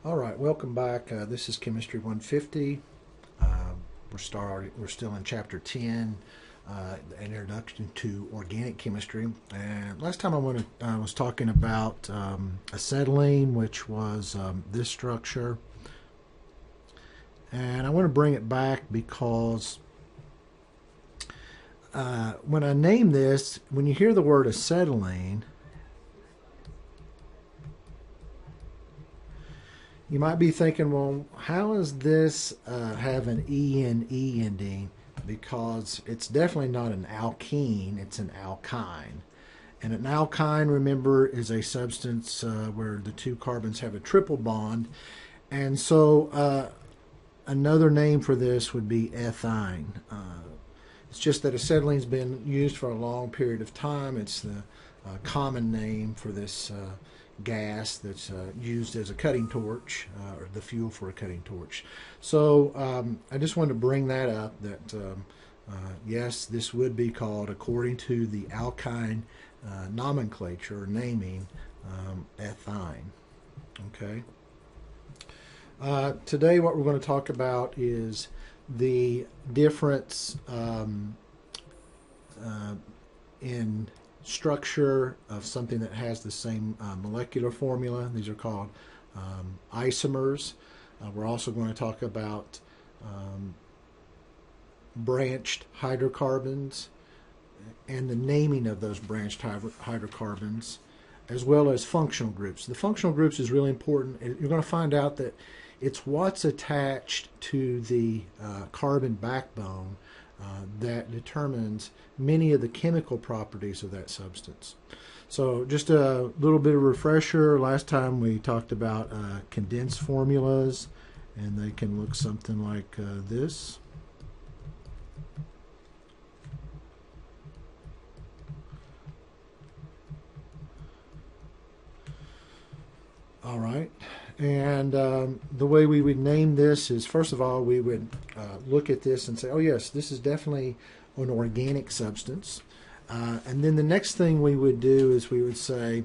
All right, welcome back. This is Chemistry 150. We're still in Chapter 10, an introduction to organic chemistry. And last time I was talking about acetylene, which was this structure. And I want to bring it back because when I name this, when you hear the word acetylene, you might be thinking, well, how does this have an ENE ending? Because it's definitely not an alkene, it's an alkyne. And an alkyne, remember, is a substance where the two carbons have a triple bond. And so another name for this would be ethyne. It's just that acetylene's been used for a long period of time. It's the common name for this gas that's used as a cutting torch, or the fuel for a cutting torch. So I just wanted to bring that up, that yes, this would be called, according to the alkyne nomenclature or naming, ethyne. Okay. Today what we're going to talk about is the difference in structure of something that has the same molecular formula. These are called isomers. We're also going to talk about branched hydrocarbons and the naming of those branched hydrocarbons, as well as functional groups. The functional groups is really important. You're going to find out that it's what's attached to the carbon backbone that determines many of the chemical properties of that substance. So just a little bit of refresher. Last time we talked about condensed formulas, and they can look something like this. All right. And the way we would name this is, first of all, we would look at this and say, oh yes, this is definitely an organic substance. And then the next thing we would do is we would say,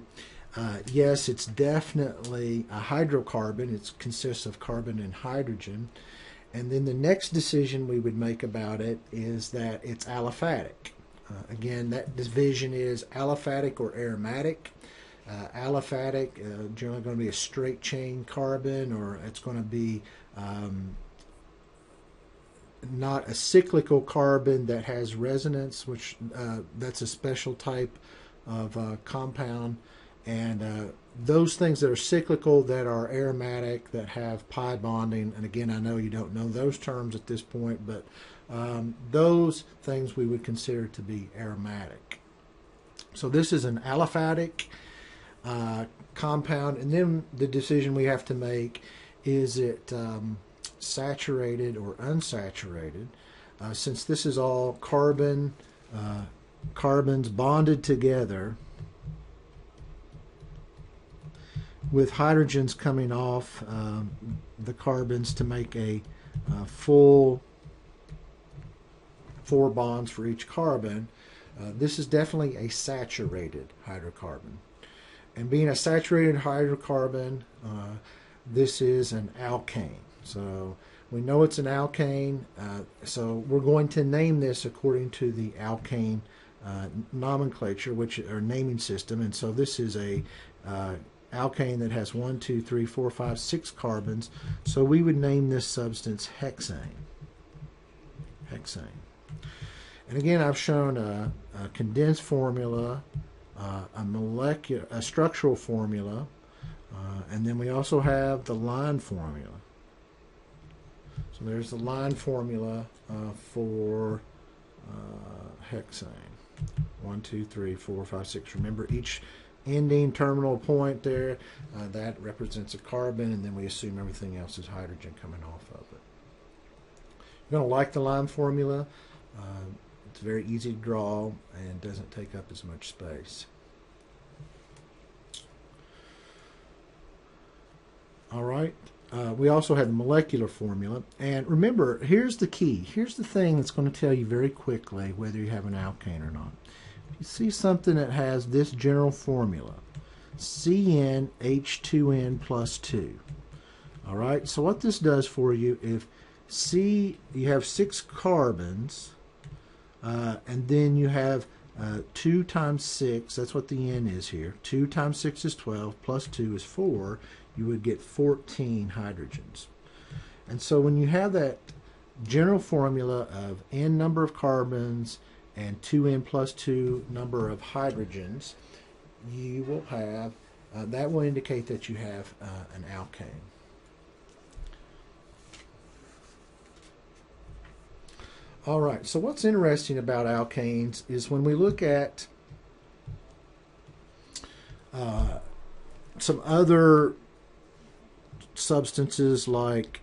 yes, it's definitely a hydrocarbon. It consists of carbon and hydrogen. And then the next decision we would make about it is that it's aliphatic. Again, that division is aliphatic or aromatic. Aliphatic, generally going to be a straight chain carbon, or it's going to be not a cyclical carbon that has resonance, which that's a special type of compound. And those things that are cyclical, that are aromatic, that have pi bonding, and again, I know you don't know those terms at this point, but those things we would consider to be aromatic. So this is an aliphatic compound, and then the decision we have to make, is it saturated or unsaturated? Since this is all carbons bonded together with hydrogens coming off the carbons to make a full 4 bonds for each carbon, this is definitely a saturated hydrocarbon. And being a saturated hydrocarbon, this is an alkane. So we know it's an alkane, so we're going to name this according to the alkane nomenclature, or naming system. And so this is a alkane that has 1, 2, 3, 4, 5, 6 carbons. So we would name this substance hexane. Hexane. And again, I've shown a condensed formula, a structural formula, and then we also have the line formula. So there's the line formula for hexane. 1, 2, 3, 4, 5, 6. Remember, each ending terminal point there, that represents a carbon, and then we assume everything else is hydrogen coming off of it. You're going to like the line formula. It's very easy to draw and doesn't take up as much space. All right. We also have the molecular formula. And remember, here's the key. Here's the thing that's going to tell you very quickly whether you have an alkane or not. If you see something that has this general formula, CnH2n plus 2. All right, so what this does for you, if you have 6 carbons, and then you have 2 times 6, that's what the N is here. 2 times 6 is 12, plus 2 is 4. You would get 14 hydrogens. And so when you have that general formula of N number of carbons and 2N plus 2 number of hydrogens, you will have, that will indicate that you have an alkane. All right, so what's interesting about alkanes is when we look at some other substances like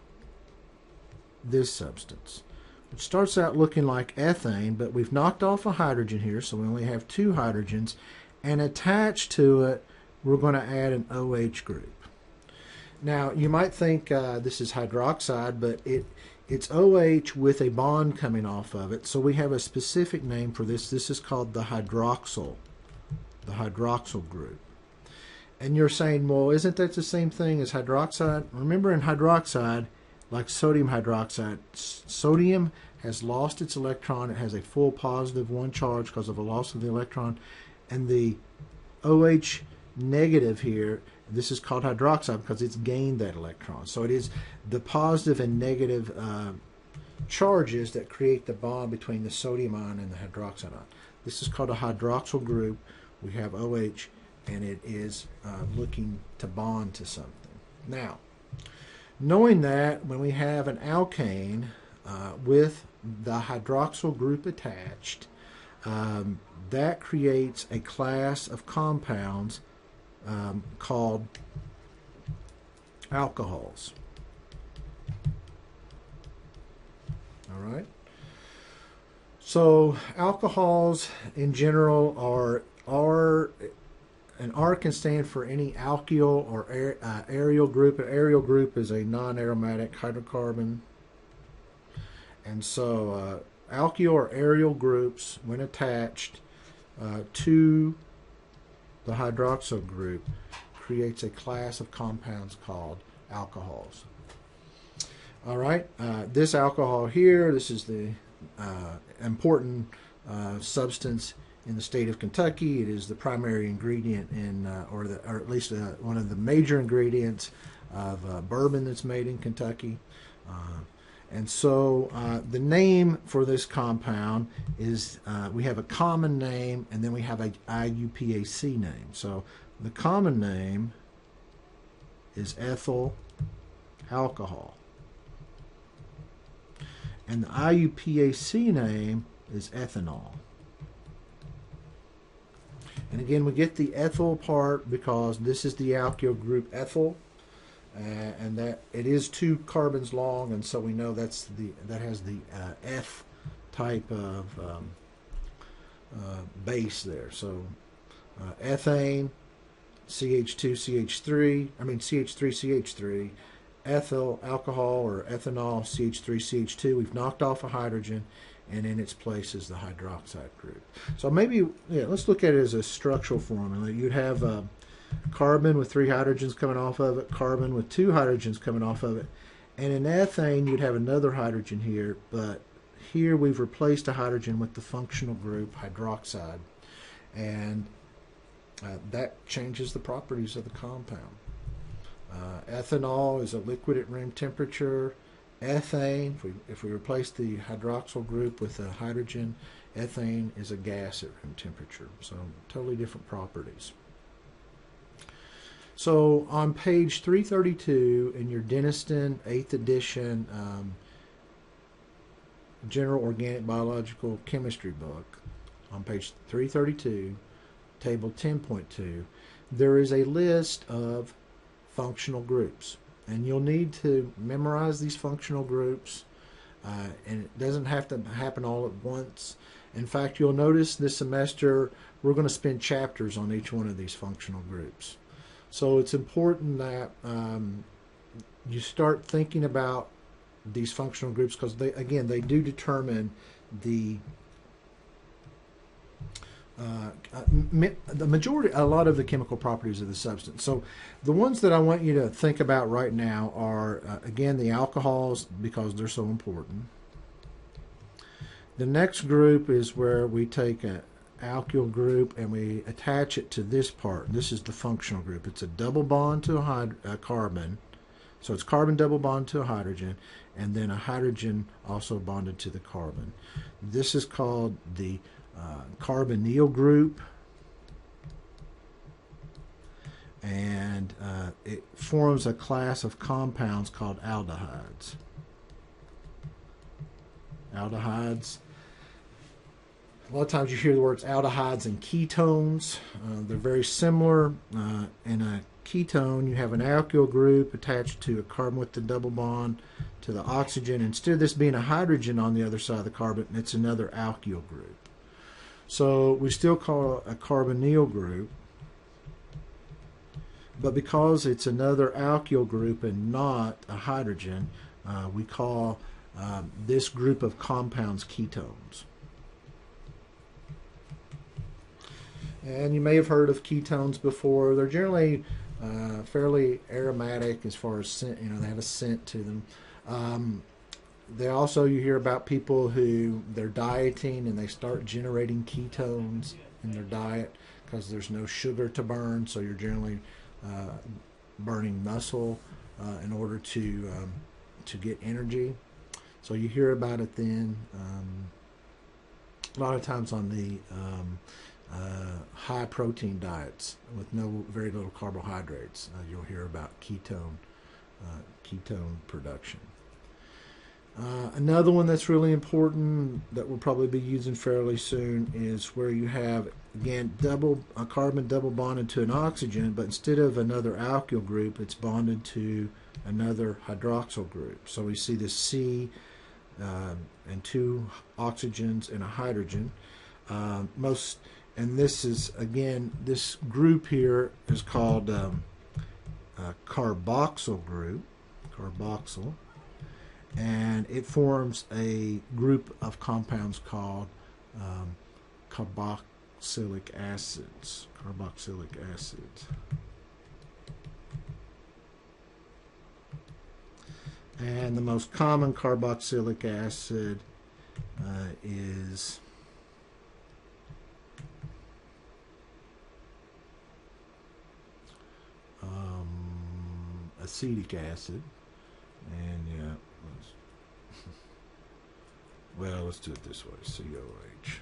this substance, which starts out looking like ethane, but we've knocked off a hydrogen here, so we only have 2 hydrogens, and attached to it, we're going to add an OH group. Now, you might think this is hydroxide, but it's OH with a bond coming off of it, so we have a specific name for this. This is called the hydroxyl group. And you're saying, well, isn't that the same thing as hydroxide? Remember, in hydroxide, like sodium hydroxide, sodium has lost its electron. It has a full positive 1 charge because of a loss of the electron. And the OH negative here, this is called hydroxide because it's gained that electron. So it is the positive and negative charges that create the bond between the sodium ion and the hydroxide ion. This is called a hydroxyl group. We have OH, and it is looking to bond to something. Now, knowing that when we have an alkane with the hydroxyl group attached, that creates a class of compounds called alcohols. All right. So alcohols in general are and R can stand for any alkyl or aryl group. An aryl group is a non-aromatic hydrocarbon. And so alkyl or aryl groups, when attached to the hydroxyl group, creates a class of compounds called alcohols. All right, this alcohol here, this is the important substance in the state of Kentucky. It is the primary ingredient in, or at least one of the major ingredients of bourbon that's made in Kentucky. And so the name for this compound is, we have a common name and then we have a IUPAC name. So the common name is ethyl alcohol. And the IUPAC name is ethanol. And again, we get the ethyl part because this is the alkyl group ethyl. And that it is 2 carbons long, and so we know that has the F type of base there. So ethane, CH2CH3, CH3CH3, ethyl alcohol or ethanol, CH3CH2. We've knocked off a hydrogen, and in its place is the hydroxide group. So maybe, let's look at it as a structural formula. You'd have carbon with 3 hydrogens coming off of it, carbon with 2 hydrogens coming off of it. And in ethane, you'd have another hydrogen here, but here we've replaced a hydrogen with the functional group hydroxide. And that changes the properties of the compound. Ethanol is a liquid at room temperature. Ethane, if we replace the hydroxyl group with a hydrogen, ethane is a gas at room temperature. So totally different properties. So on page 332 in your Denniston 8th edition General Organic Biological Chemistry book, on page 332, table 10.2, there is a list of functional groups. And you'll need to memorize these functional groups, and it doesn't have to happen all at once. In fact, you'll notice this semester we're going to spend chapters on each one of these functional groups. So it's important that you start thinking about these functional groups because they do determine the the majority, a lot of the chemical properties of the substance. So the ones that I want you to think about right now are, again, the alcohols, because they're so important. The next group is where we take an alkyl group and we attach it to this part. This is the functional group. It's a double bond to a carbon. So it's carbon double bond to a hydrogen, and then a hydrogen also bonded to the carbon. This is called the carbonyl group, and it forms a class of compounds called aldehydes. Aldehydes. A lot of times you hear the words aldehydes and ketones. They're very similar. In a ketone, you have an alkyl group attached to a carbon with the double bond to the oxygen. Instead of this being a hydrogen on the other side of the carbon, it's another alkyl group. So we still call it a carbonyl group, but because it's another alkyl group and not a hydrogen, we call this group of compounds ketones. And you may have heard of ketones before. They're generally fairly aromatic as far as scent. You know, they have a scent to them. They also, you hear about people who they're dieting and they start generating ketones in their diet because there's no sugar to burn. So you're generally burning muscle in order to get energy. So you hear about it then. A lot of times on the high protein diets with very little carbohydrates, you'll hear about ketone production. Another one that's really important that we'll probably be using fairly soon is where you have, again, a carbon double bonded to an oxygen, but instead of another alkyl group, it's bonded to another hydroxyl group. So we see this C and two oxygens and a hydrogen. And this is, again, this group here is called a carboxyl group, carboxyl, and it forms a group of compounds called carboxylic acids. And the most common carboxylic acid is acetic acid, and yeah, well, let's do it this way, COH.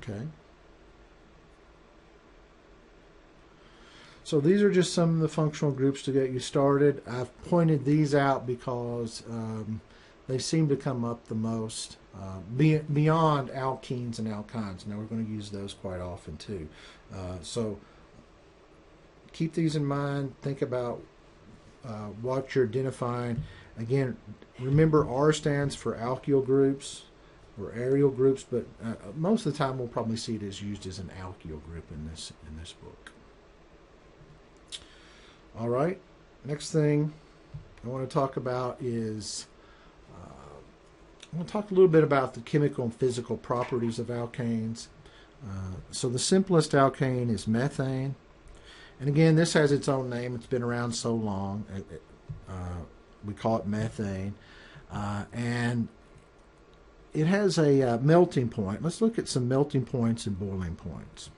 Yeah. Okay. So these are just some of the functional groups to get you started. I've pointed these out because they seem to come up the most beyond alkenes and alkynes. Now we're going to use those quite often too. So keep these in mind. Think about what you're identifying. Again, remember R stands for alkyl groups or aryl groups, but most of the time we'll probably see it as used as an alkyl group in this book. All right, next thing I want to talk about is I want to talk a little bit about the chemical and physical properties of alkanes. So the simplest alkane is methane. And again, this has its own name. It's been around so long. We call it methane. And it has a melting point. Let's look at some melting points and boiling points.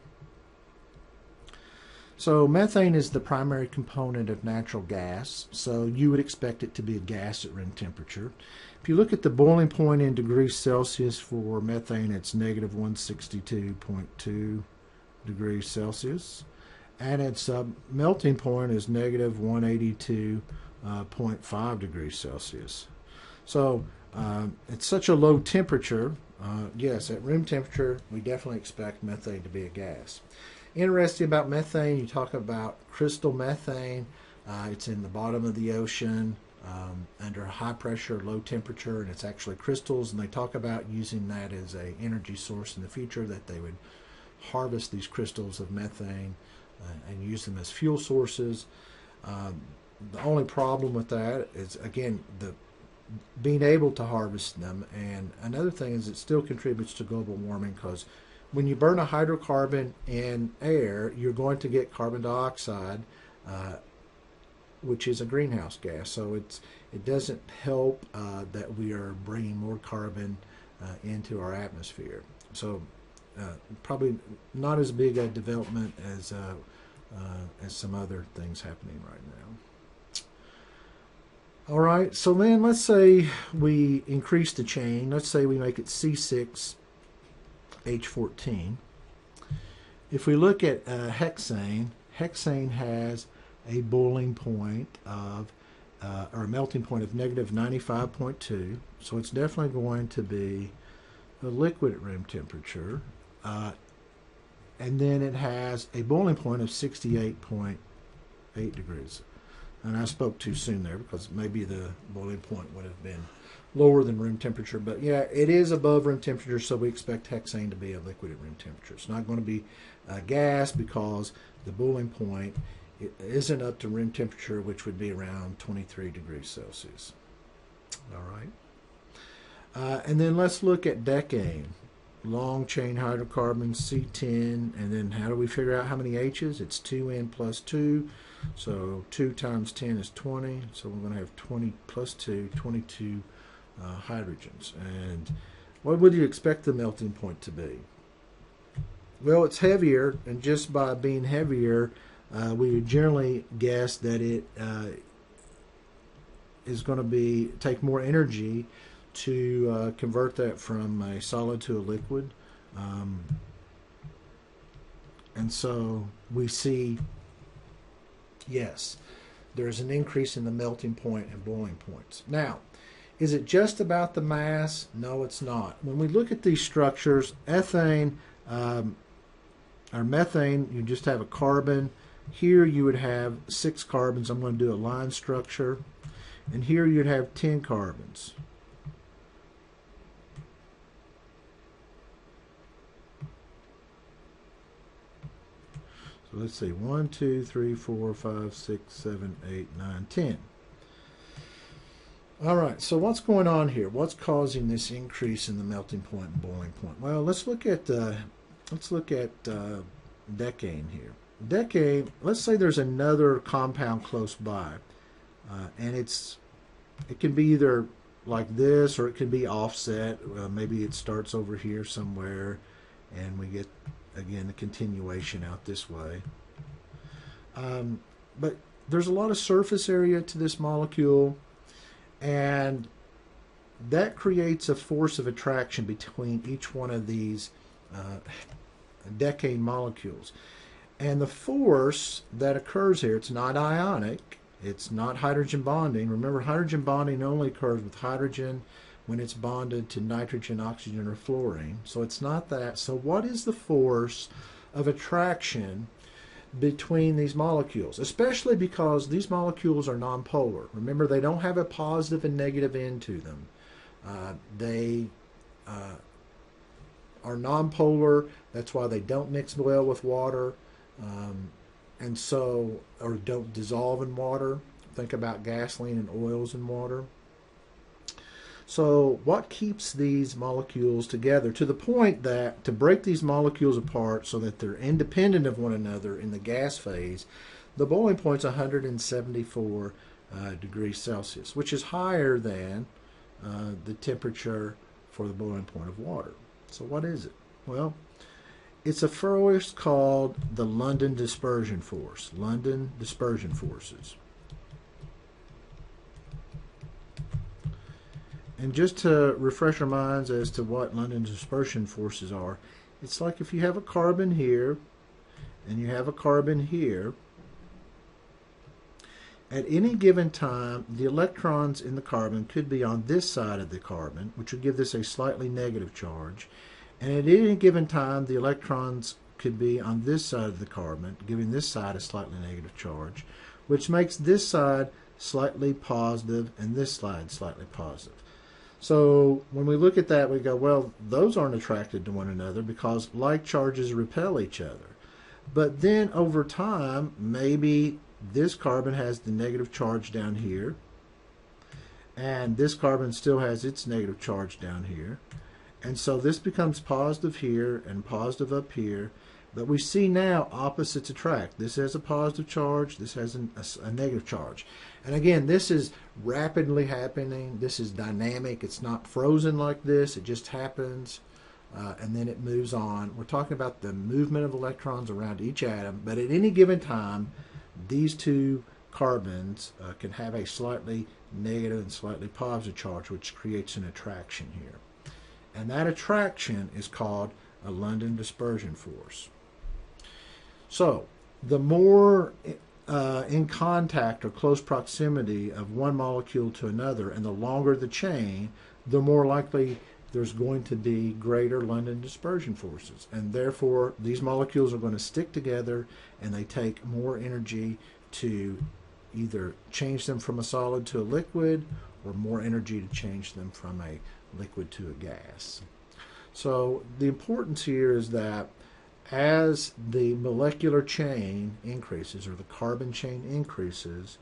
So methane is the primary component of natural gas. So you would expect it to be a gas at room temperature. If you look at the boiling point in degrees Celsius for methane, it's negative 162.2 degrees Celsius. And its melting point is negative 182.5 degrees Celsius. So it's such a low temperature. Yes, at room temperature, we definitely expect methane to be a gas. Interesting about methane, you talk about crystal methane. It's in the bottom of the ocean under high pressure, low temperature, and it's actually crystals. And they talk about using that as an energy source in the future, that they would harvest these crystals of methane and use them as fuel sources. The only problem with that is, again, being able to harvest them. And another thing is it still contributes to global warming, because when you burn a hydrocarbon in air, you're going to get carbon dioxide, which is a greenhouse gas. So it doesn't help that we are bringing more carbon into our atmosphere. So probably not as big a development as some other things happening right now. All right, so then let's say we increase the chain. Let's say we make it C6H14. If we look at hexane, hexane has a boiling point of, or a melting point of negative 95.2. So it's definitely going to be a liquid at room temperature. And then it has a boiling point of 68.8 degrees. And I spoke too soon there, because maybe the boiling point would have been lower than room temperature. But yeah, it is above room temperature, so we expect hexane to be a liquid at room temperature. It's not going to be a gas, because the boiling point isn't up to room temperature, which would be around 23 degrees Celsius. All right. And then let's look at decane. Long chain hydrocarbons, C10, and then how do we figure out how many H's? It's 2N plus 2, so 2 times 10 is 20, so we're going to have 20 plus 2, 22 hydrogens. And what would you expect the melting point to be? Well, it's heavier, and just by being heavier, we would generally guess that it is going to take more energy to convert that from a solid to a liquid. And so we see, yes, there's an increase in the melting point and boiling points. Now, is it just about the mass? No, it's not. When we look at these structures, ethane or methane, you just have a carbon. Here you would have 6 carbons. I'm going to do a line structure. And here you'd have 10 carbons. So let's see, 1, 2, 3, 4, 5, 6, 7, 8, 9, 10. All right, so what's going on here? What's causing this increase in the melting point and boiling point? Well, let's look at decane here. Decane, let's say there's another compound close by, and it can be either like this, or it can be offset. Maybe it starts over here somewhere, and we get, again, the continuation out this way. But there's a lot of surface area to this molecule, and that creates a force of attraction between each one of these decane molecules. And the force that occurs here, it's not ionic, it's not hydrogen bonding. Remember, hydrogen bonding only occurs with hydrogen when it's bonded to nitrogen, oxygen, or fluorine. So it's not that. So what is the force of attraction between these molecules? Especially because these molecules are nonpolar. Remember, they don't have a positive and negative end to them. They are nonpolar. That's why they don't mix well with water. And so, or don't dissolve in water. Think about gasoline and oils in water. So what keeps these molecules together to the point that to break these molecules apart so that they're independent of one another in the gas phase, the boiling point's 174 degrees Celsius, which is higher than the temperature for the boiling point of water. So what is it? Well, it's a force called the London dispersion force. London dispersion forces. And just to refresh our minds as to what London dispersion forces are, it's like if you have a carbon here and you have a carbon here, at any given time, the electrons in the carbon could be on this side of the carbon, which would give this a slightly negative charge. And at any given time, the electrons could be on this side of the carbon, giving this side a slightly negative charge, which makes this side slightly positive and this side slightly positive. So when we look at that, we go, well, those aren't attracted to one another because like charges repel each other. But then over time, maybe this carbon has the negative charge down here, and this carbon still has its negative charge down here. And so this becomes positive here and positive up here. But we see now opposites attract. This has a positive charge, this has a negative charge. And again, this is rapidly happening. This is dynamic. It's not frozen like this. It just happens, and then it moves on. We're talking about the movement of electrons around each atom, but at any given time, these two carbons can have a slightly negative and slightly positive charge, which creates an attraction here. And that attraction is called a London dispersion force. So the more in contact or close proximity of one molecule to another, and the longer the chain, the more likely there's going to be greater London dispersion forces. And therefore, these molecules are going to stick together, and they take more energy to either change them from a solid to a liquid, or more energy to change them from a liquid to a gas. So the importance here is that as the molecular chain increases, or the carbon chain increases,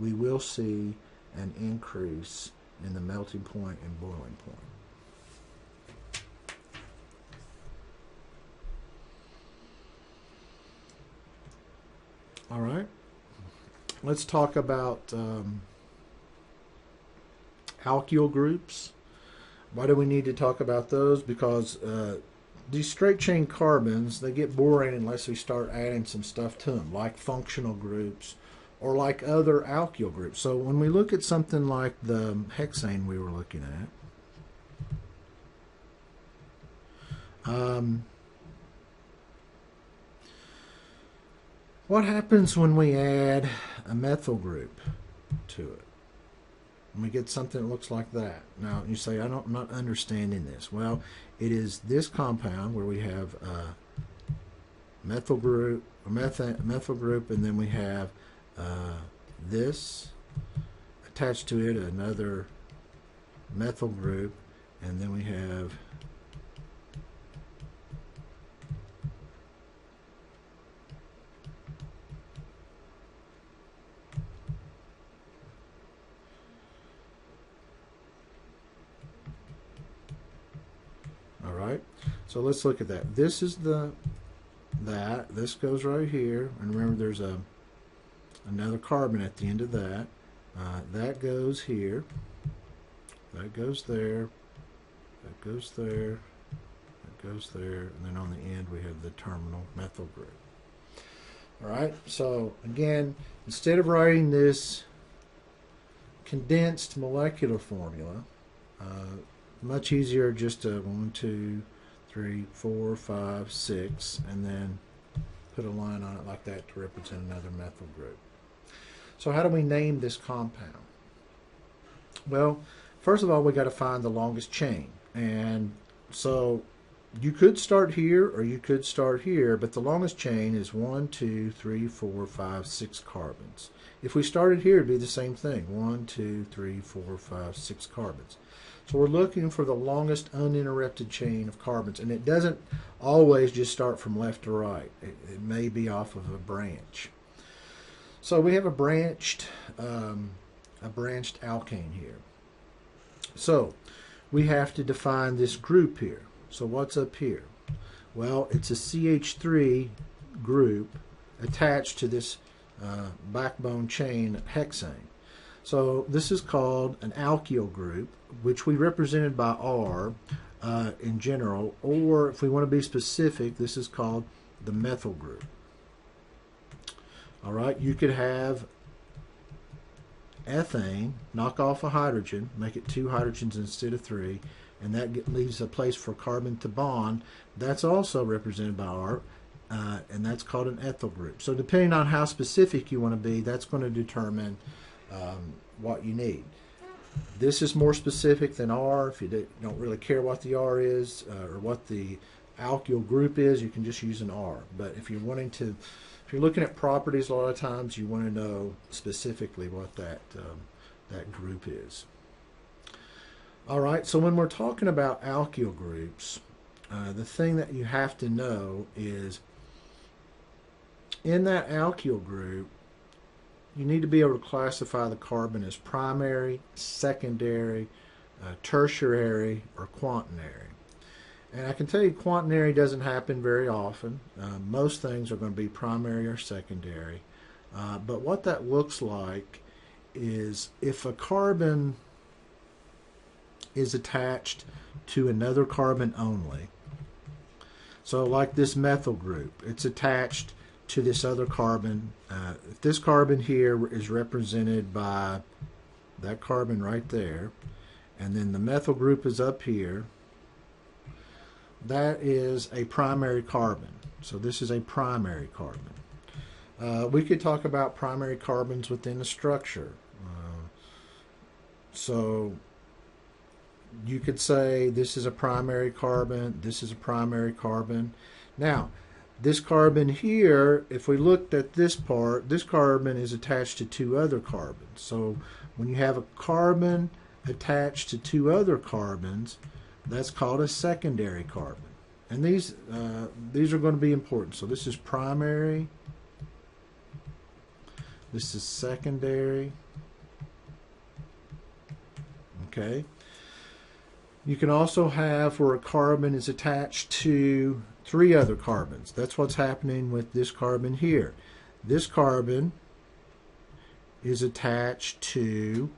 we will see an increase in the melting point and boiling point. All right, let's talk about alkyl groups. Why do we need to talk about those? Because these straight chain carbons, they get boring unless we start adding some stuff to them, like functional groups or like other alkyl groups. So when we look at something like the hexane we were looking at, what happens when we add a methyl group to it? And we get something that looks like that. Now, you say, I'm not understanding this. Well, it is this compound where we have a methyl group, and then we have this attached to it, another methyl group, and then we have so let's look at that. This is this goes right here, and remember there's another carbon at the end of that. That goes here, that goes there, that goes there, that goes there, and then on the end we have the terminal methyl group. All right, so again, instead of writing this condensed molecular formula, much easier just to 1, 2, 3, 4, 5, 6, and then put a line on it like that to represent another methyl group. So how do we name this compound? Well, first of all, we got to find the longest chain. And so you could start here or you could start here, but the longest chain is 1, 2, 3, 4, 5, 6 carbons. If we started here, it'd be the same thing. 1, 2, 3, 4, 5, 6 carbons. So we're looking for the longest uninterrupted chain of carbons, and it doesn't always just start from left to right. It may be off of a branch. So we have a branched alkane here. So we have to define this group here. So what's up here? Well, it's a CH3 group attached to this backbone chain hexane. So this is called an alkyl group, which we represented by R in general, or if we want to be specific, this is called the methyl group. All right, you could have ethane, knock off a hydrogen, make it 2 hydrogens instead of 3, and that leaves a place for carbon to bond. That's also represented by R, and that's called an ethyl group. So depending on how specific you want to be, that's going to determine what you need. This is more specific than R. If you don't really care what the R is or what the alkyl group is, you can just use an R. But if you're looking at properties, a lot of times you want to know specifically what that group is. All right, so when we're talking about alkyl groups, the thing that you have to know is in that alkyl group, you need to be able to classify the carbon as primary, secondary, tertiary, or quaternary. And I can tell you quaternary doesn't happen very often. Most things are going to be primary or secondary. But what that looks like is if a carbon is attached to another carbon only, so like this methyl group, it's attached to this other carbon. If this carbon here is represented by that carbon right there, and then the methyl group is up here, that is a primary carbon. So this is a primary carbon. We could talk about primary carbons within a structure. So you could say this is a primary carbon, this is a primary carbon. Now, this carbon here, if we looked at this part, this carbon is attached to two other carbons. So when you have a carbon attached to two other carbons, that's called a secondary carbon. And these are going to be important. So this is primary, this is secondary. Okay. You can also have where a carbon is attached to three other carbons. That's what's happening with this carbon here. This carbon is attached to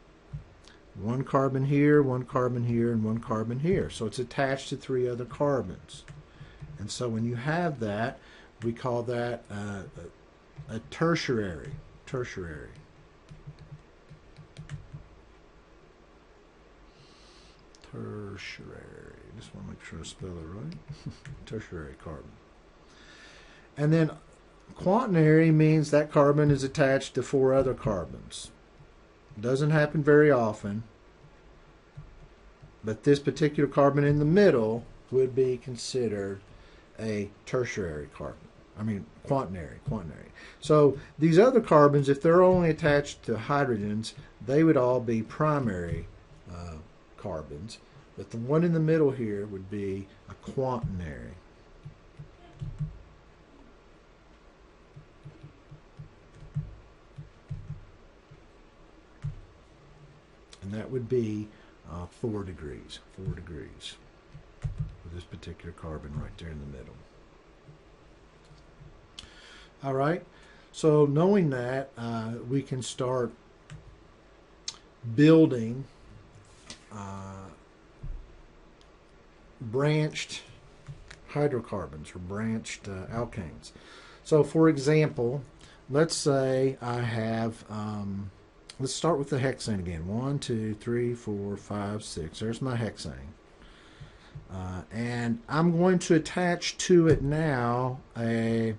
one carbon here, one carbon here, and one carbon here. So it's attached to three other carbons. And so when you have that, we call that a tertiary. Tertiary. Tertiary. Just want to make sure I spell it right. Tertiary carbon. And then quaternary means that carbon is attached to four other carbons. Doesn't happen very often, but this particular carbon in the middle would be considered a tertiary carbon. I mean quaternary. So these other carbons, if they're only attached to hydrogens, they would all be primary carbons, but the one in the middle here would be a quaternary. And that would be 4 degrees. 4 degrees for this particular carbon right there in the middle. All right. So knowing that, we can start building branched hydrocarbons or branched alkanes. So for example, let's say I have, let's start with the hexane again. 1, 2, 3, 4, 5, 6. There's my hexane. And I'm going to attach to it now a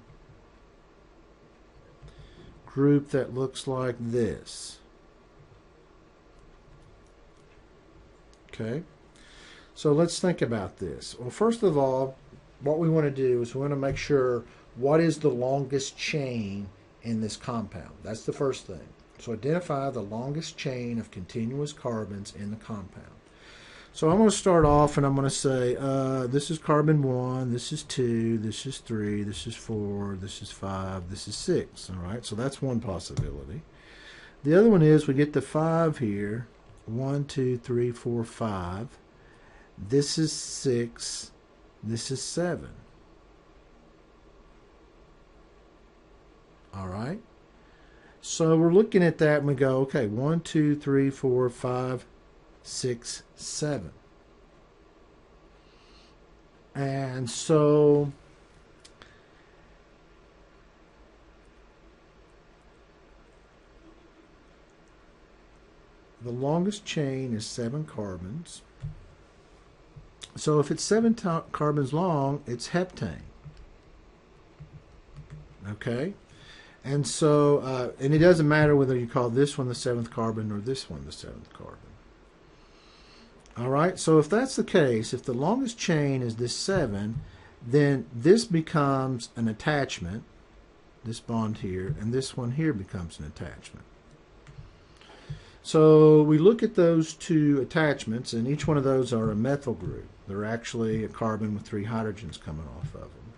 group that looks like this. Okay, so let's think about this. Well, first of all, what we want to do is we want to make sure what is the longest chain in this compound. That's the first thing. So identify the longest chain of continuous carbons in the compound. So I'm going to start off and I'm going to say this is carbon 1, this is 2, this is 3, this is 4, this is 5, this is 6. All right, so that's one possibility. The other one is we get the 5 here. 1, 2, 3, 4, 5. This is 6. This is 7. All right. So we're looking at that and we go, okay, 1, 2, 3, 4, 5, 6, 7. And so the longest chain is 7 carbons. So if it's 7 carbons long, it's heptane. Okay? And so, and it doesn't matter whether you call this one the 7th carbon or this one the 7th carbon. All right? So if that's the case, if the longest chain is this 7, then this becomes an attachment, this bond here, and this one here becomes an attachment. So we look at those two attachments, and each one of those are a methyl group. They're actually a carbon with 3 hydrogens coming off of them.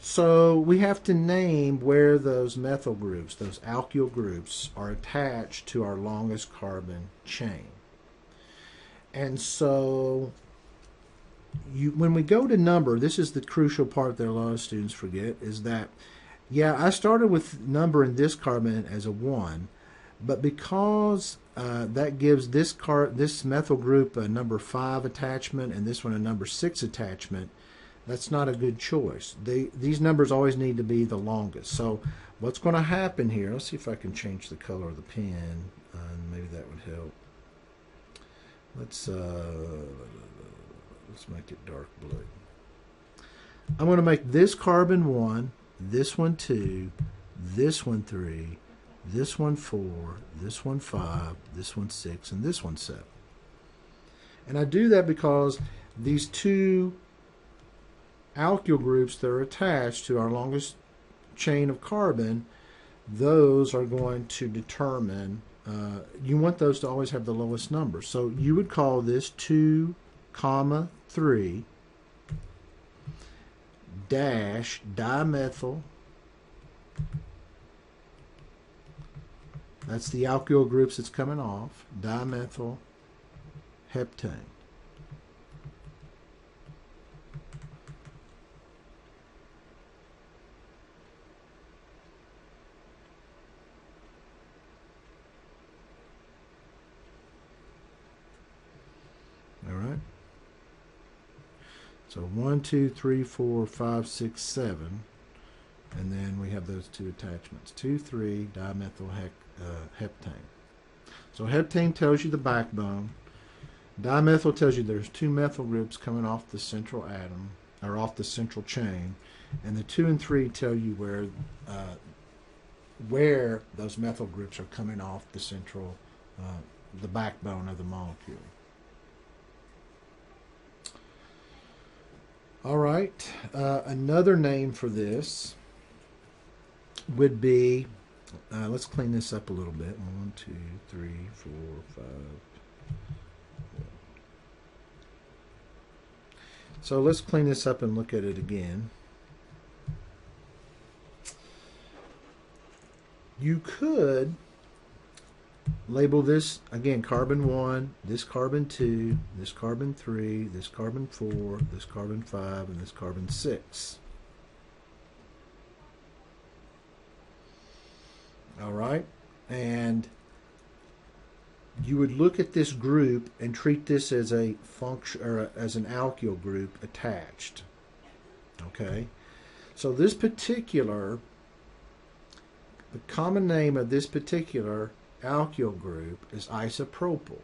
So we have to name where those methyl groups, those alkyl groups, are attached to our longest carbon chain. And so when we go to number, this is the crucial part that a lot of students forget, is that, yeah, I started with numbering this carbon as a 1, but because that gives this methyl group a number 5 attachment and this one a number 6 attachment, that's not a good choice. These numbers always need to be the longest. So what's going to happen here, let's see if I can change the color of the pen, and maybe that would help. Let's make it dark blue. I'm going to make this carbon 1, this one 2, this one 3, this one 4, this one 5, this one 6, and this one 7. And I do that because these two alkyl groups that are attached to our longest chain of carbon, those are going to determine, you want those to always have the lowest number. So you would call this 2, 3 dash dimethyl. That's the alkyl groups that's coming off. Dimethyl heptane. All right. So 1, 2, 3, 4, 5, 6, 7. And then we have those two attachments. 2, 3 dimethyl heptane. So heptane tells you the backbone. Dimethyl tells you there's two methyl groups coming off the central atom, or off the central chain. And the 2 and 3 tell you where those methyl groups are coming off the central, the backbone of the molecule. All right, another name for this would be, let's clean this up a little bit. 1, 2, 3, 4, 5. So let's clean this up and look at it again. You could label this, again, carbon 1, this carbon 2, this carbon 3, this carbon 4, this carbon 5, and this carbon 6. All right, and you would look at this group and treat this as a function, or as an alkyl group attached. Okay, so this particular, the common name of this particular alkyl group is isopropyl.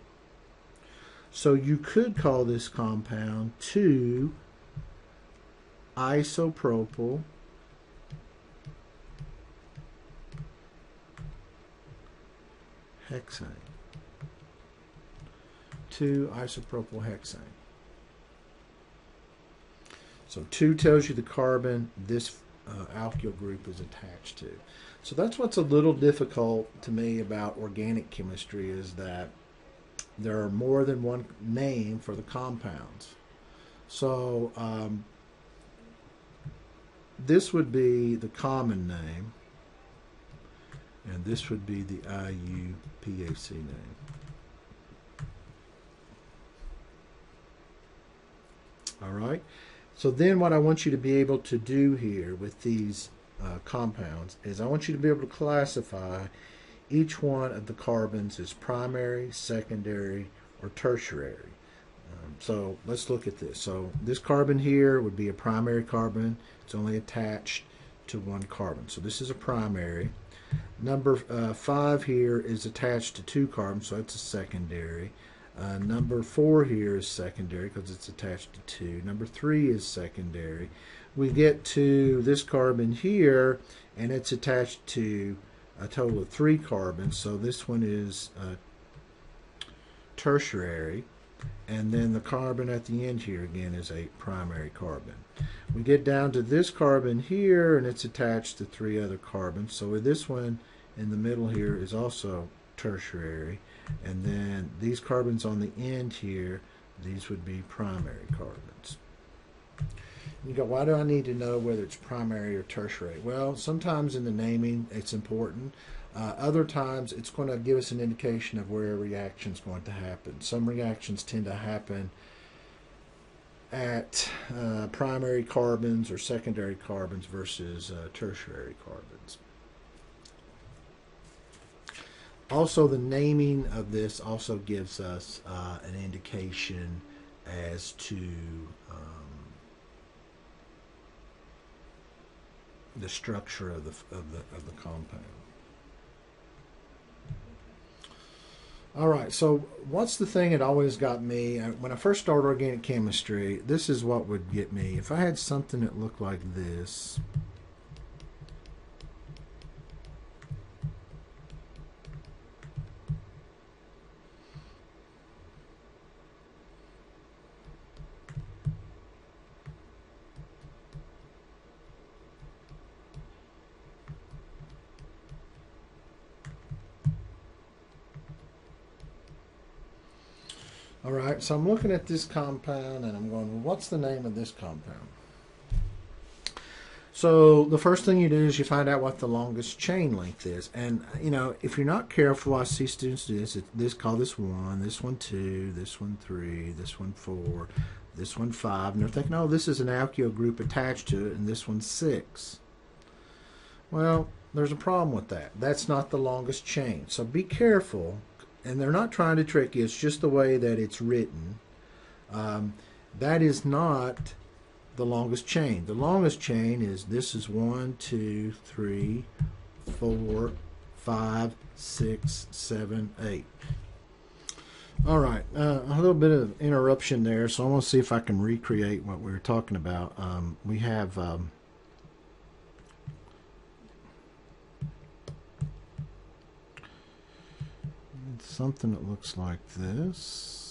So you could call this compound 2-isopropyl hexane. 2-isopropyl hexane. So 2 tells you the carbon this alkyl group is attached to. So that's what's a little difficult to me about organic chemistry, is that there are more than one name for the compounds. So this would be the common name, and this would be the IUPAC name. All right. So then what I want you to be able to do here with these compounds is I want you to be able to classify each one of the carbons as primary, secondary, or tertiary. So let's look at this. So this carbon here would be a primary carbon. It's only attached to one carbon. So this is a primary. Number 5 here is attached to 2 carbons, so it's a secondary. Number 4 here is secondary because it's attached to 2. Number 3 is secondary. We get to this carbon here, and it's attached to a total of 3 carbons. So this one is tertiary. And then the carbon at the end here, again, is a primary carbon. We get down to this carbon here, and it's attached to 3 other carbons. So this one in the middle here is also tertiary. And then these carbons on the end here, these would be primary carbons. You go, why do I need to know whether it's primary or tertiary? Well, sometimes in the naming it's important. Other times it's going to give us an indication of where a reaction is going to happen. Some reactions tend to happen at primary carbons or secondary carbons versus tertiary carbons. Also, the naming of this also gives us an indication as to the structure of the compound. All right, so what's the thing that always got me? When I first started organic chemistry, this is what would get me. If I had something that looked like this, all right, so I'm looking at this compound and I'm going, well, what's the name of this compound? So the first thing you do is you find out what the longest chain length is. And, you know, if you're not careful, I see students do this, call this 1, this one 2, this one 3, this one 4, this one 5. And they're thinking, oh, this is an alkyl group attached to it, and this one's 6. Well, there's a problem with that. That's not the longest chain. So be careful. And they're not trying to trick you. It's just the way that it's written. That is not the longest chain. The longest chain is this is 1, 2, 3, 4, 5, 6, 7, 8. All right, a little bit of interruption there, so I want to see if I can recreate what we were talking about. We have something that looks like this.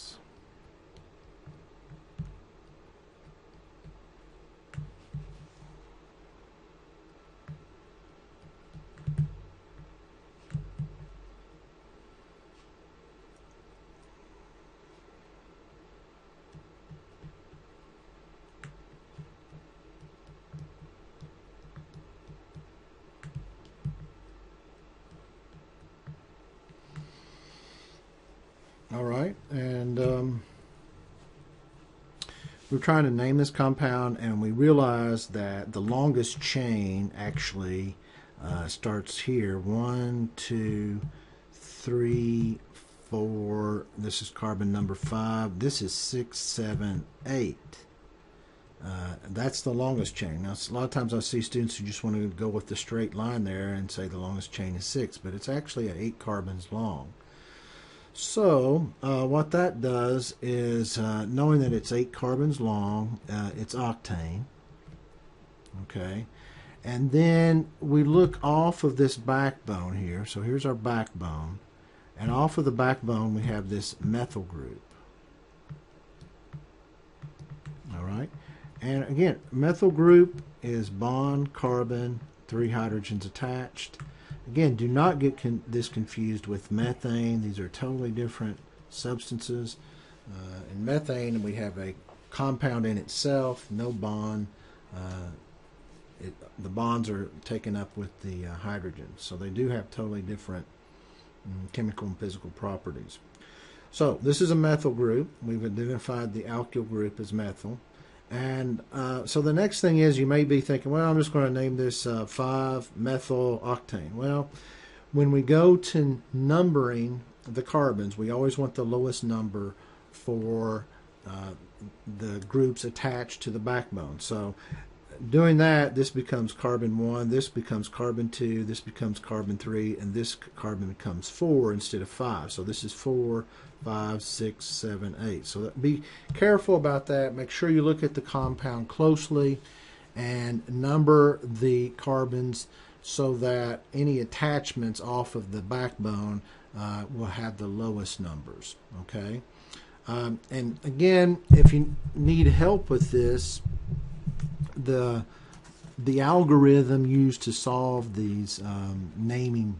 All right, and we're trying to name this compound, and we realize that the longest chain actually starts here. 1, 2, 3, 4. This is carbon number 5. This is 6, 7, 8. That's the longest chain. Now, a lot of times I see students who just want to go with the straight line there and say the longest chain is 6, but it's actually 8 carbons long. So what that does is, knowing that it's 8 carbons long, it's octane. Okay, and then we look off of this backbone here. So here's our backbone, and off of the backbone we have this methyl group. All right, and again, methyl group is bond, carbon, 3 hydrogens attached. Again, do not get this confused with methane. These are totally different substances. In methane, we have a compound in itself, no bond. The bonds are taken up with the hydrogens. So they do have totally different chemical and physical properties. So this is a methyl group. We've identified the alkyl group as methyl. And so the next thing is, you may be thinking, well, I'm just going to name this 5-methyl octane. Well, when we go to numbering the carbons, we always want the lowest number for the groups attached to the backbone. So doing that, this becomes carbon 1, this becomes carbon 2, this becomes carbon 3, and this carbon becomes 4 instead of 5. So this is 4, 5, 6, 7, 8. So be careful about that. Make sure you look at the compound closely and number the carbons so that any attachments off of the backbone will have the lowest numbers. Okay. And again, if you need help with this, the algorithm used to solve these naming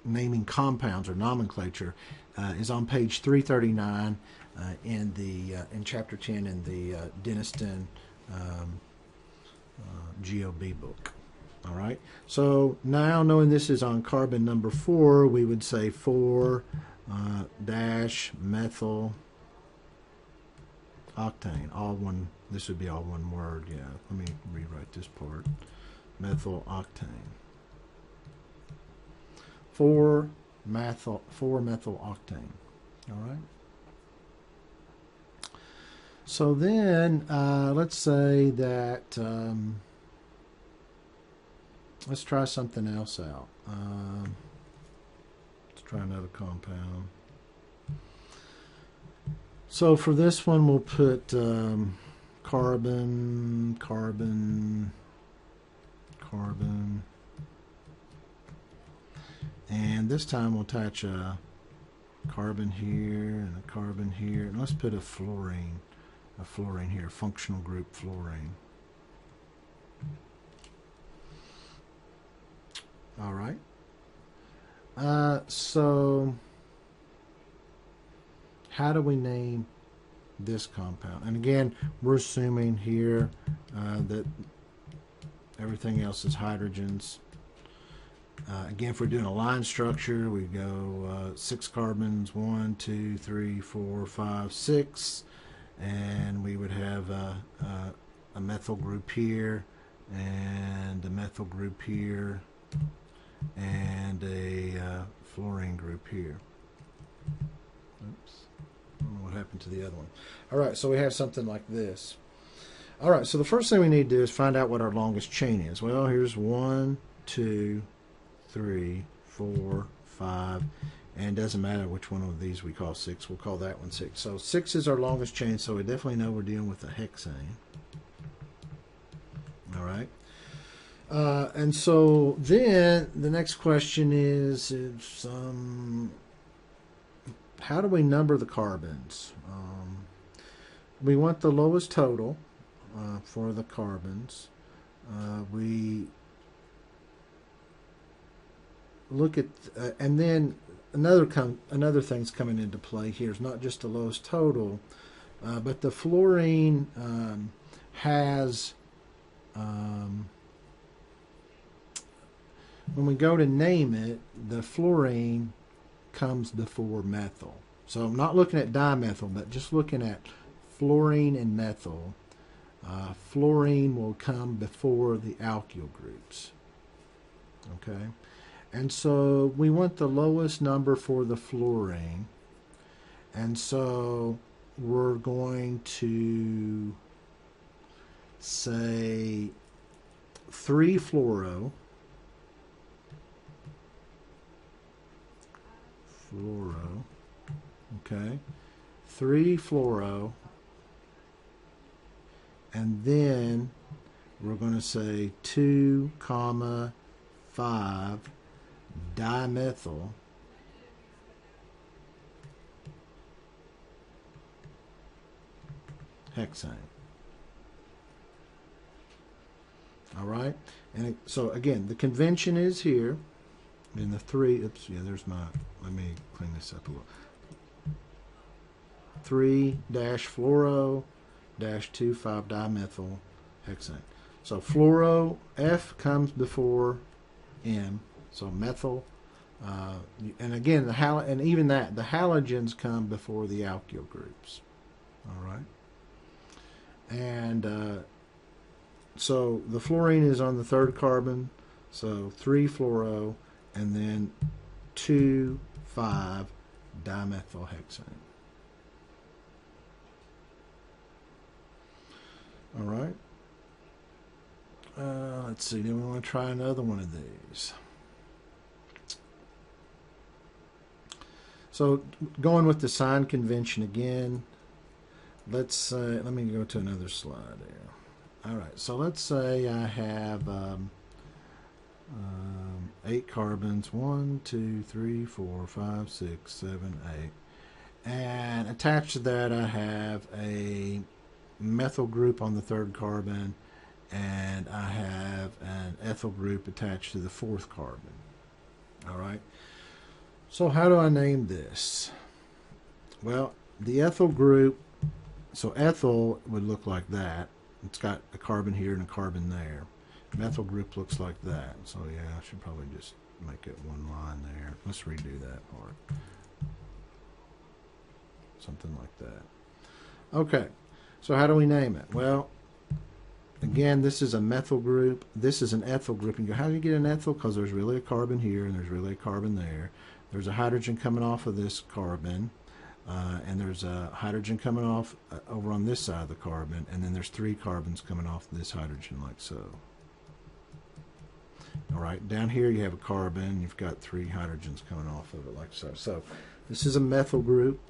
naming compounds or nomenclature is on page 339 in Chapter 10 in the Denniston GOB book. All right. So now, knowing this is on carbon number 4, we would say 4 dash methyl octane. All one. This would be all one word. Yeah. Let me rewrite this part. Methyl octane. 4 methyl octane. All right. So then, let's say that. Let's try something else out. Let's try another compound. So for this one, we'll put carbon, carbon, carbon. And this time we'll attach a carbon here and a carbon here. And let's put a fluorine here, functional group fluorine. All right. So how do we name this compound? And again, we're assuming here that everything else is hydrogens. Again, if we're doing a line structure, we go 6 carbons, 1, 2, 3, 4, 5, 6, and we would have a methyl group here, and a methyl group here, and a fluorine group here. Oops. I don't know what happened to the other one. All right, so we have something like this. All right, so the first thing we need to do is find out what our longest chain is. Well, here's 1, 2, 3, 4, 5, and it doesn't matter which one of these we call 6. We'll call that one 6. So 6 is our longest chain, so we definitely know we're dealing with a hexane. All right. And so then the next question is how do we number the carbons? We want the lowest total for the carbons. We look at, and then another thing's coming into play here is not just the lowest total, but the fluorine has, when we go to name it, the fluorine comes before methyl. So I'm not looking at dimethyl, but just looking at fluorine and methyl. Fluorine will come before the alkyl groups. Okay? And so we want the lowest number for the fluorine. And so we're going to say 3 fluoro. Okay, 3 fluoro, and then we're going to say 2, 5 dimethyl hexane. All right, and so again, the convention is here. In the 3, oops, yeah, there's my, let me clean this up a little. 3-fluoro-2,5 dimethyl hexane. So fluoro, F comes before M, so methyl, and again, and even that, the halogens come before the alkyl groups. All right, and so the fluorine is on the 3rd carbon, so 3 fluoro, and then 2,5 dimethyl hexane. All right. Let's see. Then we want to try another one of these. So going with the sign convention again. Let's let me go to another slide there. All right. So let's say I have 8 carbons, 1, 2, 3, 4, 5, 6, 7, 8, and attached to that I have a methyl group on the 3rd carbon, and I have an ethyl group attached to the 4th carbon. All right. So how do I name this? Well, the ethyl group, so ethyl would look like that. It's got a carbon here and a carbon there. Methyl group looks like that. So yeah, I should probably just make it one line there. Let's redo that part. Something like that. Okay, so how do we name it? Well, again, this is a methyl group. This is an ethyl group. And you go, how do you get an ethyl? Because there's really a carbon here and there's really a carbon there. There's a hydrogen coming off of this carbon. And there's a hydrogen coming off over on this side of the carbon. And then there's 3 carbons coming off this hydrogen like so. All right, down here you have a carbon. You've got 3 hydrogens coming off of it like so. So this is a methyl group.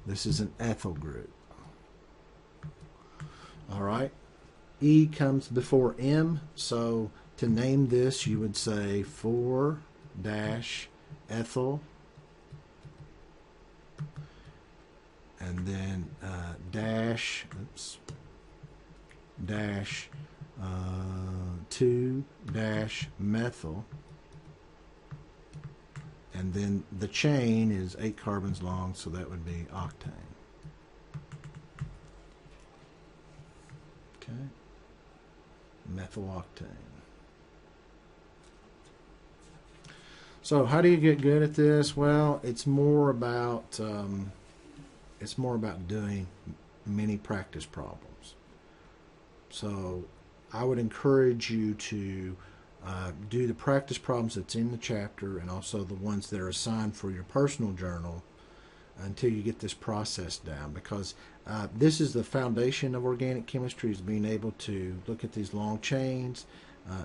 This is an ethyl group. All right. E comes before M. So to name this, you would say 4-ethyl. And then dash 2-methyl. And then the chain is 8 carbons long, so that would be octane. Okay. Methyl octane. So how do you get good at this? Well, it's more about doing many practice problems. So I would encourage you to do the practice problems that's in the chapter and also the ones that are assigned for your personal journal until you get this process down, because this is the foundation of organic chemistry, is being able to look at these long chains,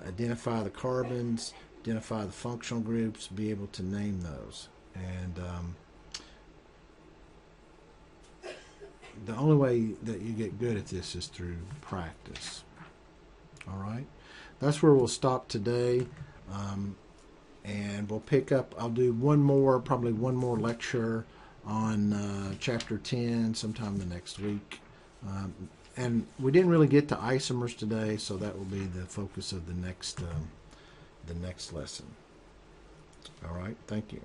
identify the carbons, identify the functional groups, be able to name those. And the only way that you get good at this is through practice. All right, that's where we'll stop today, and we'll pick up. I'll do probably one more lecture on Chapter 10 sometime the next week. And we didn't really get to isomers today, so that will be the focus of the next lesson. All right, thank you.